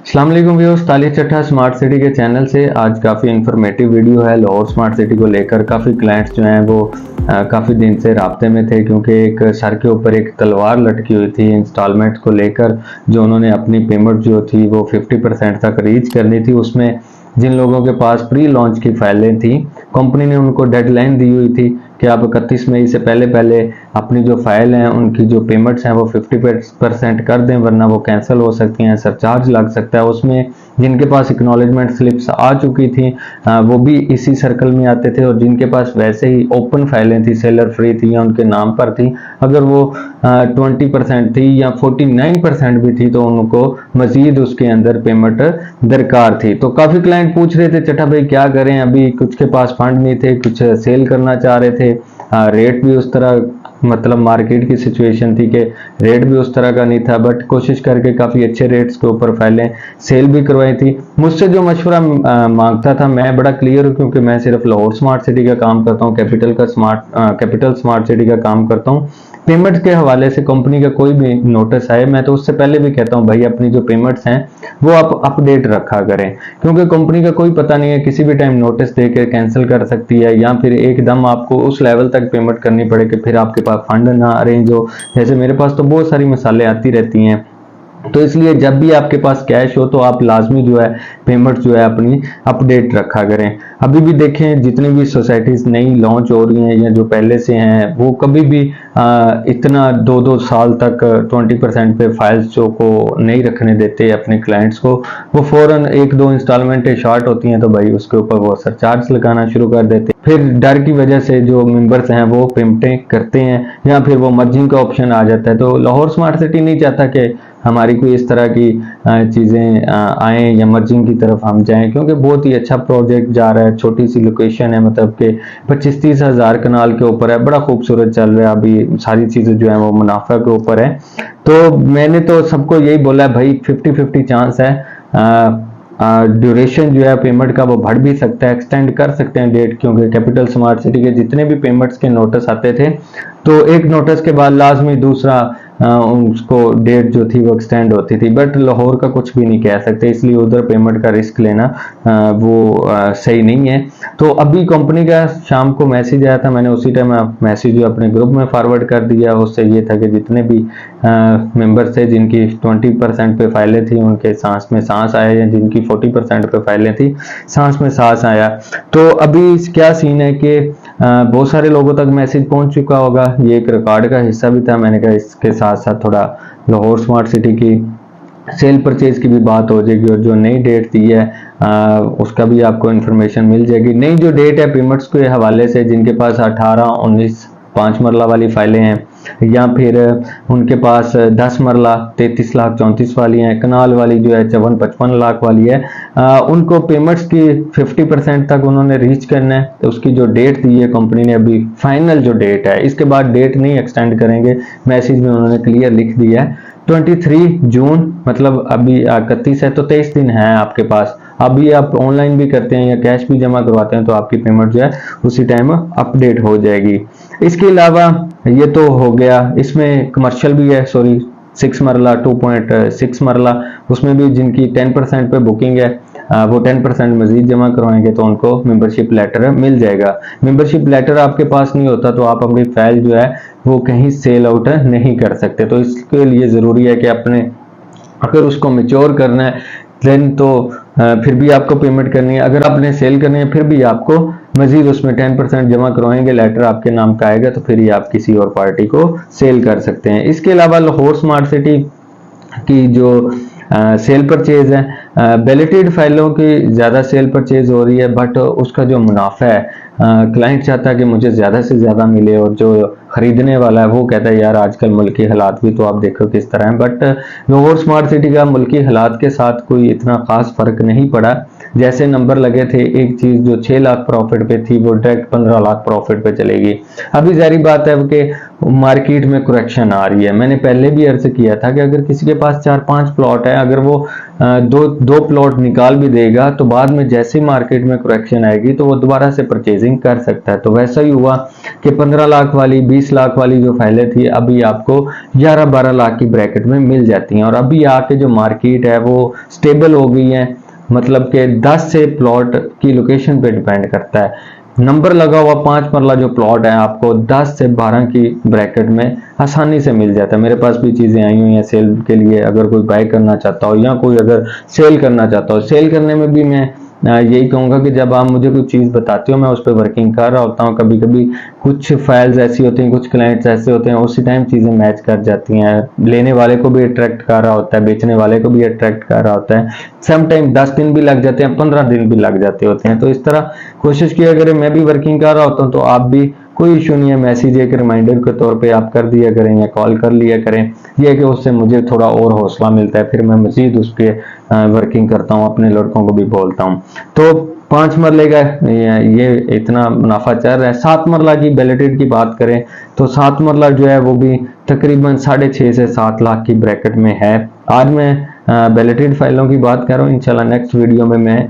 अस्सलाम वालेकुम व्यूअर्स, तालिब चट्टा स्मार्ट सिटी के चैनल से आज काफ़ी इन्फॉर्मेटिव वीडियो है। लाहौर स्मार्ट सिटी को लेकर काफ़ी क्लाइंट्स जो हैं वो काफ़ी दिन से राब्ते में थे, क्योंकि एक सर के ऊपर एक तलवार लटकी हुई थी इंस्टॉलमेंट को लेकर। जो उन्होंने अपनी पेमेंट जो थी वो 50% तक रीच करनी थी। उसमें जिन लोगों के पास प्री लॉन्च की फाइलें थी, कंपनी ने उनको डेडलाइन दी हुई थी कि आप 31 मई से पहले पहले अपनी जो फाइल हैं उनकी जो पेमेंट्स हैं वो 50% कर दें, वरना वो कैंसिल हो सकती हैं, सरचार्ज लग सकता है। उसमें जिनके पास एक्नॉलेजमेंट स्लिप्स आ चुकी थी वो भी इसी सर्कल में आते थे, और जिनके पास वैसे ही ओपन फाइलें थी, सेलर फ्री थी या उनके नाम पर थी, अगर वो 20% थी या 49% भी थी तो उनको मजीद उसके अंदर पेमेंट दरकार थी। तो काफ़ी क्लाइंट पूछ रहे थे चट्टा भाई क्या करें, अभी कुछ के पास फंड नहीं थे, कुछ सेल करना चाह रहे थे, रेट भी उस तरह, मतलब मार्केट की सिचुएशन थी कि रेट भी उस तरह का नहीं था, बट कोशिश करके काफ़ी अच्छे रेट्स के ऊपर फाइलें सेल भी करवाई थी। मुझसे जो मशवरा मांगता था, मैं बड़ा क्लियर हूँ क्योंकि मैं सिर्फ लाहौर स्मार्ट सिटी का काम करता हूँ, कैपिटल स्मार्ट सिटी का काम करता हूँ। पेमेंट के हवाले से कंपनी का कोई भी नोटिस आए, मैं तो उससे पहले भी कहता हूँ भाई अपनी जो पेमेंट्स हैं वो आप अपडेट रखा करें, क्योंकि कंपनी का कोई पता नहीं है, किसी भी टाइम नोटिस देकर कैंसिल कर सकती है, या फिर एकदम आपको उस लेवल तक पेमेंट करनी पड़े कि फिर आपके पास फंड ना अरेंज हो। जैसे मेरे पास तो बहुत सारी मिसालें आती रहती हैं। तो इसलिए जब भी आपके पास कैश हो तो आप लाजमी जो है पेमेंट जो है अपनी अपडेट रखा करें। अभी भी देखें जितनी भी सोसाइटीज नई लॉन्च हो रही हैं या जो पहले से हैं, वो कभी भी इतना 2-2 साल तक 20% पे फाइल्स जो को नहीं रखने देते अपने क्लाइंट्स को। वो फौरन 1-2 इंस्टॉलमेंटें शॉर्ट होती हैं तो भाई उसके ऊपर वो सरचार्ज लगाना शुरू कर देते, फिर डर की वजह से जो मेंबर्स हैं वो पेमेंटें करते हैं, या फिर वो मर्जिंग का ऑप्शन आ जाता है। तो लाहौर स्मार्ट सिटी नहीं चाहता कि हमारी कोई इस तरह की चीज़ें आएँ या मर्जिंग की तरफ हम जाएं, क्योंकि बहुत ही अच्छा प्रोजेक्ट जा रहा है, छोटी सी लोकेशन है, मतलब कि 25-30 हज़ार कनाल के ऊपर है, बड़ा खूबसूरत चल रहा है। अभी सारी चीज़ें जो है वो मुनाफा के ऊपर है। तो मैंने तो सबको यही बोला है भाई 50-50 चांस है, ड्यूरेशन जो है पेमेंट का वो बढ़ भी सकता है, एक्सटेंड कर सकते हैं डेट, क्योंकि कैपिटल स्मार्ट सिटी के जितने भी पेमेंट्स के नोटिस आते थे तो एक नोटिस के बाद लाजमी दूसरा उसको डेट जो थी वो एक्सटेंड होती थी, बट लाहौर का कुछ भी नहीं कह सकते, इसलिए उधर पेमेंट का रिस्क लेना वो सही नहीं है। तो अभी कंपनी का शाम को मैसेज आया था, मैंने उसी टाइम मैसेज जो अपने ग्रुप में फॉरवर्ड कर दिया। उससे ये था कि जितने भी मेंबर थे जिनकी 20% पे फाइलें थी उनके सांस में सांस आया, या जिनकी 40% पे फाइलें थी सांस में सांस आया। तो अभी क्या सीन है कि बहुत सारे लोगों तक मैसेज पहुंच चुका होगा, ये एक रिकॉर्ड का हिस्सा भी था। मैंने कहा इसके साथ साथ थोड़ा लाहौर स्मार्ट सिटी की सेल परचेज की भी बात हो जाएगी, और जो नई डेट दी है उसका भी आपको इन्फॉर्मेशन मिल जाएगी। नई जो डेट है पेमेंट्स के हवाले से, जिनके पास 18-19 5 मरला वाली फाइलें हैं, या फिर उनके पास 10 मरला 33 लाख 34 वाली हैं, कनाल वाली जो है 54-55 लाख वाली है, उनको पेमेंट्स की 50% तक उन्होंने रीच करना है। तो उसकी जो डेट दी है कंपनी ने, अभी फाइनल जो डेट है, इसके बाद डेट नहीं एक्सटेंड करेंगे, मैसेज में उन्होंने क्लियर लिख दिया है 23 जून, मतलब अभी 31 है तो 23 दिन है आपके पास। अभी आप ऑनलाइन भी करते हैं या कैश भी जमा करवाते हैं तो आपकी पेमेंट जो है उसी टाइम अपडेट हो जाएगी। इसके अलावा ये तो हो गया, इसमें कमर्शियल भी है, सॉरी 6 मरला 2.6 मरला, उसमें भी जिनकी 10% पे बुकिंग है वो 10% मजीद जमा करवाएंगे तो उनको मेंबरशिप लेटर मिल जाएगा। मेंबरशिप लेटर आपके पास नहीं होता तो आप अपनी फाइल जो है वो कहीं सेल आउट नहीं कर सकते। तो इसके लिए ज़रूरी है कि अपने, अगर उसको मैच्योर करना है देन तो फिर भी आपको पेमेंट करनी है, अगर आपने सेल करनी है फिर भी आपको मजीद उसमें 10% जमा करवाएंगे, लेटर आपके नाम का आएगा, तो फिर ही आप किसी और पार्टी को सेल कर सकते हैं। इसके अलावा लाहौर स्मार्ट सिटी की जो सेल परचेज है, बैलेटेड फाइलों की ज़्यादा सेल परचेज हो रही है, बट उसका जो मुनाफा है क्लाइंट चाहता है कि मुझे ज़्यादा से ज़्यादा मिले, और जो खरीदने वाला है वो कहता है यार आजकल मुल्की हालात भी तो आप देखो किस तरह है। बट लाहौर स्मार्ट सिटी का मुल्की हालात के साथ कोई इतना ख़ास फ़र्क नहीं पड़ा, जैसे नंबर लगे थे, एक चीज जो 6 लाख प्रॉफिट पे थी वो डायरेक्ट 15 लाख प्रॉफिट पे चलेगी। अभी जारी बात है कि मार्केट में करेक्शन आ रही है। मैंने पहले भी अर्ज किया था कि अगर किसी के पास 4-5 प्लॉट है, अगर वो दो प्लॉट निकाल भी देगा तो बाद में जैसे मार्केट में करेक्शन आएगी तो वो दोबारा से परचेजिंग कर सकता है। तो वैसा ही हुआ कि 15 लाख वाली 20 लाख वाली जो फाइलें थी अभी आपको 11-12 लाख की ब्रैकेट में मिल जाती हैं। और अभी आके जो मार्केट है वो स्टेबल हो गई है, मतलब कि 10 से प्लॉट की लोकेशन पे डिपेंड करता है। नंबर लगा हुआ 5 मरला जो प्लॉट है आपको 10 से 12 की ब्रैकेट में आसानी से मिल जाता है। मेरे पास भी चीजें आई हुई हैं सेल के लिए, अगर कोई बाय करना चाहता हो या कोई अगर सेल करना चाहता हो। सेल करने में भी मैं यही कहूंगा कि जब आप मुझे कोई चीज बताते हो मैं उस पर वर्किंग कर रहा होता हूँ। कभी कभी कुछ फाइल्स ऐसी होती हैं, कुछ क्लाइंट्स ऐसे होते हैं, उसी टाइम चीजें मैच कर जाती हैं। लेने वाले को भी अट्रैक्ट कर रहा होता है, बेचने वाले को भी अट्रैक्ट कर रहा होता है। सम टाइम 10 दिन भी लग जाते हैं, 15 दिन भी लग जाते होते हैं। तो इस तरह कोशिश किया करें, मैं भी वर्किंग कर रहा होता हूँ तो आप भी, कोई इशू नहीं है। मैसेज एक रिमाइंडर के तौर पे आप कर दिया करें या कॉल कर लिया करें, ये कि उससे मुझे थोड़ा और हौसला मिलता है, फिर मैं मजीद उस पर वर्किंग करता हूँ, अपने लड़कों को भी बोलता हूँ। तो 5 मरले का ये इतना मुनाफा चल रहा है। 7 मरला की बैलेटेड की बात करें तो 7 मरला जो है वो भी तकरीबन 6.5 से 7 लाख की ब्रैकेट में है। आज मैं बैलेटेड फाइलों की बात कर रहा हूँ, इंशाल्लाह नेक्स्ट वीडियो में मैं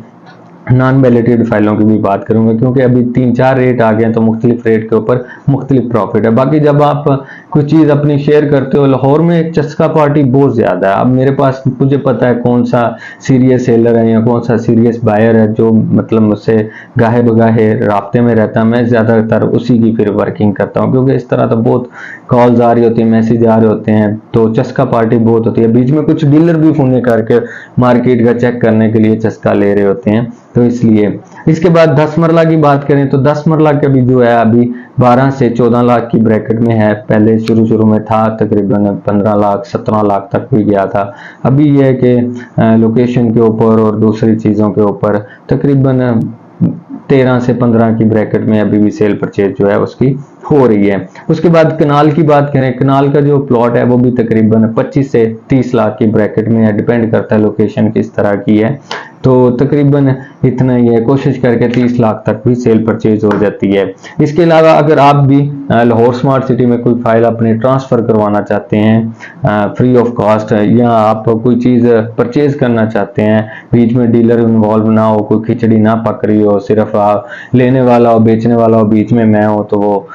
नॉन बैलेटेड फाइलों की भी बात करूंगा, क्योंकि अभी 3-4 रेट आ गए हैं तो मुख्तलिफ रेट के ऊपर मुख्तलिफ प्रॉफिट है। बाकी जब आप कुछ चीज अपनी शेयर करते हो, लाहौर में चस्का पार्टी बहुत ज्यादा है। अब मेरे पास, मुझे पता है कौन सा सीरियस सेलर है या कौन सा सीरियस बायर है जो मतलब मुझसे गाहे बगाहे राब्ते में रहता है। मैं ज्यादातर उसी की फिर वर्किंग करता हूँ, क्योंकि इस तरह तो बहुत कॉल्स आ रही होती है, मैसेज आ रहे होते हैं, तो चस्का पार्टी बहुत होती है। बीच में कुछ डीलर भी फोन करके मार्केट का चेक करने के लिए चस्का ले रहे होते हैं, तो इसलिए। इसके बाद 10 मरला की बात करें तो 10 मरला का भी जो है अभी 12 से 14 लाख की ब्रैकेट में है। पहले शुरू में था तकरीबन 15 लाख 17 लाख तक भी गया था। अभी यह है कि लोकेशन के ऊपर और दूसरी चीज़ों के ऊपर तकरीबन 13 से 15 की ब्रैकेट में अभी भी सेल परचेज जो है उसकी हो रही है। उसके बाद कनाल की बात करें, कनाल का जो प्लॉट है वो भी तकरीबन 25 से 30 लाख की ब्रैकेट में है, डिपेंड करता है लोकेशन किस तरह की है। तो तकरीबन इतना ही है, कोशिश करके 30 लाख तक भी सेल परचेज हो जाती है। इसके अलावा अगर आप भी लाहौर स्मार्ट सिटी में कोई फाइल अपने ट्रांसफर करवाना चाहते हैं फ्री ऑफ कॉस्ट, या आप कोई चीज़ परचेज करना चाहते हैं, बीच में डीलर इन्वॉल्व ना हो, कोई खिचड़ी ना पक रही हो, सिर्फ लेने वाला हो बेचने वाला हो, बीच में मैं हो, तो वो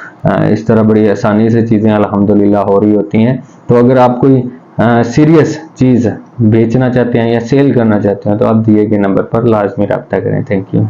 इस तरह बड़ी आसानी से चीज़ें अल्हम्दुलिल्लाह हो रही होती हैं। तो अगर आप कोई सीरियस चीज़ बेचना चाहते हैं या सेल करना चाहते हैं तो आप दिए गए नंबर पर लाजमी रब्ता करें। Thank you.